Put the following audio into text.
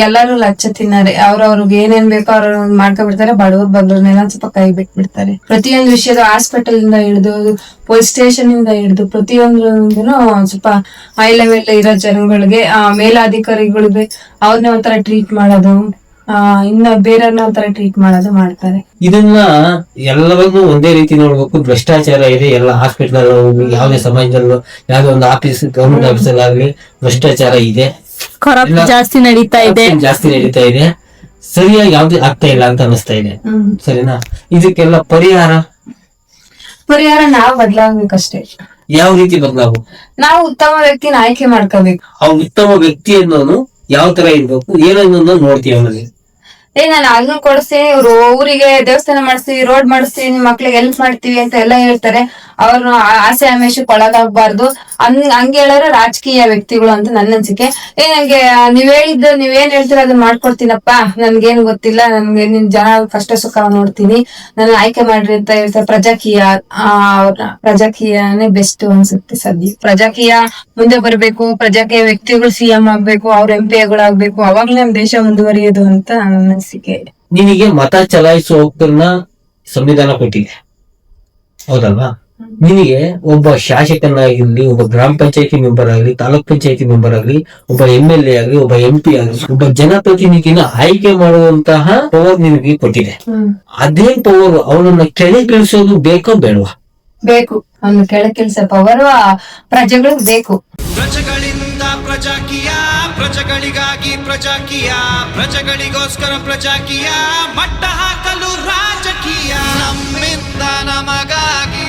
ಎಲ್ಲಾರು ಲಚ್ಚ ತಿನ್ನರೆ. ಅವ್ರವ್ರಿಗೆ ಏನೇನ್ ಬೇಕೋ ಅವ್ರ ಮಾಡ್ಕೊಬಿಡ್ತಾರೆ. ಬಡವ್ರ ಬಗ್ಗರ್ನೆಲ್ಲ ಸ್ವಲ್ಪ ಕೈ ಬಿಟ್ಬಿಡ್ತಾರೆ. ಪ್ರತಿಯೊಂದು ವಿಷಯದ ಹಾಸ್ಪಿಟಲ್ ಇಂದ ಹಿಡಿದು ಪೊಲೀಸ್ ಸ್ಟೇಷನ್ ಇಂದ ಹಿಡಿದು ಪ್ರತಿಯೊಂದ್ರಿಂದನೂ ಸ್ವಲ್ಪ ಹೈ ಲೆವೆಲ್ ಇರೋ ಜನಗಳಿಗೆ ಮೇಲಾಧಿಕಾರಿಗಳಿಗೆ ಅವ್ರನ್ನ ಒಂಥರ ಟ್ರೀಟ್ ಮಾಡೋದು, ಇನ್ನ ಬೇರೆಯವ್ರನ್ನ ಒಂಥರ ಟ್ರೀಟ್ ಮಾಡೋದು ಮಾಡ್ತಾರೆ. ಇದನ್ನ ಎಲ್ಲವನ್ನೂ ಒಂದೇ ರೀತಿ ನೋಡ್ಬೇಕು. ಭ್ರಷ್ಟಾಚಾರ ಇದೆ ಎಲ್ಲ ಹಾಸ್ಪಿಟಲ್, ಯಾವುದೇ ಸಮಾಜದಲ್ಲೂ, ಯಾವ್ದೇ ಒಂದು ಆಫೀಸ್, ಗವರ್ಮೆಂಟ್ ಆಫೀಸಲ್ಲಿ ಆಗ್ಲಿ ಭ್ರಷ್ಟಾಚಾರ ಇದೆ, ಜಾಸ್ತಿ ನಡೀತಾ ಇದೆ. ಸರಿಯಾಗಿ ಯಾವ್ದು ಆಗ್ತಾ ಇಲ್ಲ ಅಂತ ಅನಿಸ್ತಾ ಇದೆ. ಸರಿನಾ? ಇದಕ್ಕೆಲ್ಲ ಪರಿಹಾರ ನಾವ್ ಬದಲಾಗ್ಬೇಕಷ್ಟೇ. ಯಾವ ರೀತಿ ಬದಲಾಗು? ನಾವು ಉತ್ತಮ ವ್ಯಕ್ತಿನ ಆಯ್ಕೆ ಮಾಡ್ಕೋಬೇಕು. ಆ ಉತ್ತಮ ವ್ಯಕ್ತಿ ಅನ್ನೋನು ಯಾವ ತರ ಇರ್ಬೇಕು, ಏನನ್ನೋದು ನೋಡ್ತೀವಿ ಅವನಲ್ಲಿ. ನಾನು ಅದನ್ನ ಕೊಡಿಸ್ತೀನಿ, ಊರಿಗೆ ದೇವಸ್ಥಾನ ಮಾಡಿಸ್ತೀವಿ, ರೋಡ್ ಮಾಡಿಸ್ತೀವಿ, ನಿಮ್ ಮಕ್ಳಿಗೆ ಹೆಲ್ಪ್ ಮಾಡ್ತೀವಿ ಅಂತ ಎಲ್ಲ ಹೇಳ್ತಾರೆ. ಅವ್ರನ್ನ ಆಸೆ ಆಮೇಶಕ್ಕೆ ಒಳಗಾಗಬಾರ್ದು. ಹಂಗೆ ಹೇಳೋರು ರಾಜಕೀಯ ವ್ಯಕ್ತಿಗಳು ಅಂತ ನನ್ನ ಅನ್ಸಿಕೆ. ನಂಗೆ ನೀವೇನ್ ಹೇಳ್ತೀರ ಅದನ್ನ ಮಾಡ್ಕೊಡ್ತೀನಪ್ಪ, ನನ್ಗೇನು ಗೊತ್ತಿಲ್ಲ, ನನ್ಗೆ ನಿನ್ ಜನ ಕಷ್ಟ ಸುಖ ನೋಡ್ತೀನಿ, ನನ್ನ ಆಯ್ಕೆ ಮಾಡ್ರಿ ಅಂತ ಹೇಳ್ತಾರೆ. ಪ್ರಜಾಕೀಯನೇ ಬೆಸ್ಟ್ ಅನ್ಸುತ್ತೆ ಸದ್ಯ. ಪ್ರಜಾಕೀಯ ಮುಂದೆ ಬರ್ಬೇಕು, ಪ್ರಜಾಕೀಯ ವ್ಯಕ್ತಿಗಳು CM ಆಗ್ಬೇಕು, ಅವ್ರ MP ಗಳಾಗ್ಬೇಕು, ಅವಾಗ್ಲೇ ನಮ್ ದೇಶ ಮುಂದುವರಿಯೋದು ಅಂತ ನನ್ನ ಅನಿಸಿಕೆ. ನಿನಗೆ ಮತ ಚಲಾಯಿಸುವ ಹಕ್ಕನ್ನ ಸಂವಿಧಾನ ಕೊಟ್ಟಿದೆ, ಹೌದಲ್ವಾ? ನಿನಗೆ ಒಬ್ಬ ಶಾಸಕನಾಗಿರ್ಲಿ, ಒಬ್ಬ ಗ್ರಾಮ ಪಂಚಾಯತಿ ಮೆಂಬರ್ ಆಗ್ಲಿ, ತಾಲೂಕ್ ಪಂಚಾಯತಿ ಮೆಂಬರ್ ಆಗ್ಲಿ, ಒಬ್ಬ MLA ಆಗ್ಲಿ, ಒಬ್ಬ MP ಆಗ್ಲಿ, ಒಬ್ಬ ಜನಪ್ರತಿನಿಧಿನ ಆಯ್ಕೆ ಮಾಡುವಂತಹ ಪವರ್ ನಿನಗೆ ಕೊಟ್ಟಿದೆ. ಅದೇ ಪವರ್ ಅವನನ್ನ ಕೆಳಗಿಳಿಸೋದು ಬೇಕೋ ಬೇಡವಾ? ಬೇಕು. ಅವ್ನು ಕೆಳಗಿಳಿಸೋ ಪವರ್ ಪ್ರಜೆಗಳಿಗೆ ಬೇಕು. ಪ್ರಜೆಗಳಿಂದ ಪ್ರಜಾಕೀಯ, ಪ್ರಜೆಗಳಿಗಾಗಿ ಪ್ರಜಾಕೀಯ, ಪ್ರಜೆಗಳಿಗೋಸ್ಕರ ಪ್ರಜಾಕೀಯ, ಮಟ್ಟ ಹಾಕಲು ರಾಜಕೀಯ, ನಮ್ಮಿಂದ ನಮಗಾಗಿ